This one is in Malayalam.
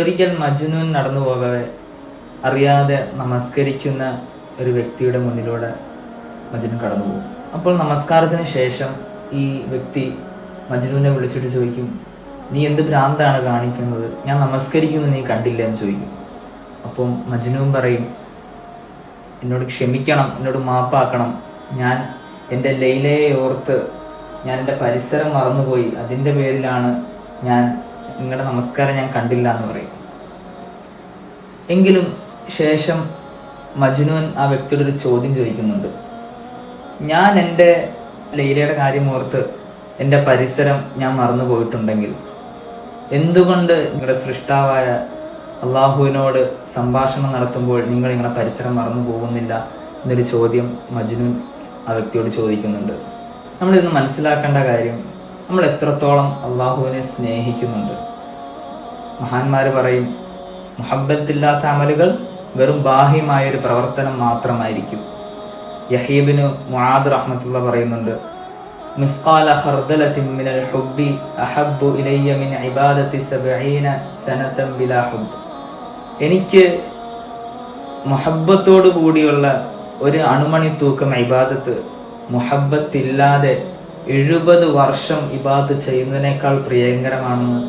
ഒരിക്കൽ മജ്നൂൻ നടന്നു പോകവെ അറിയാതെ നമസ്കരിക്കുന്ന ഒരു വ്യക്തിയുടെ മുന്നിലൂടെ മജ്നൂൻ കടന്നു പോകും. അപ്പോൾ നമസ്കാരത്തിന് ശേഷം ഈ വ്യക്തി മജ്നൂനെ വിളിച്ചിട്ട് ചോദിക്കും, നീ എന്ത് ഭ്രാന്താണ് കാണിക്കുന്നത്? ഞാൻ നമസ്കരിക്കുന്നത് നീ കണ്ടില്ല എന്ന് ചോദിക്കും. അപ്പം മജ്നൂൻ പറയും, എന്നോട് ക്ഷമിക്കണം, എന്നോട് മാപ്പാക്കണം, ഞാൻ എൻ്റെ ലൈലയെ ഓർത്ത് ഞാൻ എൻ്റെ പരിസരം മറന്നുപോയി, അതിൻ്റെ പേരിലാണ് ഞാൻ നിങ്ങളുടെ നമസ്കാരം ഞാൻ കണ്ടില്ല എന്ന് പറയും. എങ്കിലും ശേഷം മജ്നൂൻ ആ വ്യക്തിയോട് ഒരു ചോദ്യം ചോദിക്കുന്നുണ്ട്. ഞാൻ എൻ്റെ ലൈലയുടെ കാര്യം ഓർത്ത് എൻ്റെ പരിസരം ഞാൻ മറന്നു പോയിട്ടുണ്ടെങ്കിൽ എന്തുകൊണ്ട് നിങ്ങളുടെ സൃഷ്ടാവായ അള്ളാഹുവിനോട് സംഭാഷണം നടത്തുമ്പോൾ നിങ്ങൾ നിങ്ങളുടെ പരിസരം മറന്നു പോകുന്നില്ല എന്നൊരു ചോദ്യം മജ്നൂൻ ആ വ്യക്തിയോട് ചോദിക്കുന്നുണ്ട്. നമ്മളിന്ന് മനസ്സിലാക്കേണ്ട കാര്യം, നമ്മൾ എത്രത്തോളം അള്ളാഹുവിനെ സ്നേഹിക്കുന്നുണ്ട്. മഹാന്മാർ പറയും, മുഹബ്ബത്തില്ലാത്ത അമലുകൾ വെറും ബാഹ്യമായൊരു പ്രവർത്തനം മാത്രമായിരിക്കും. യഹ്യ ഇബ്നു മുആദ് റഹ്മത്തുള്ളാഹി പറയുന്നുണ്ട്, മിസ്ഖാല ഖർദലത്തിൻ മിനൽ ഹുബ്ബി അഹബ്ബു ഇലയ്യ മിൻ ഇബാദത്തി 70 സനതൻ ബിലാ ഹുബ്ബ്. എനിക്ക് മുഹബ്ബത്തോടു കൂടിയുള്ള ഒരു അണുമണി തൂക്കം ഇബാദത്ത് മുഹബ്ബത്തില്ലാതെ 70 വർഷം ഇബാദത്ത് ചെയ്യുന്നതിനേക്കാൾ പ്രിയങ്കരമാണെന്ന്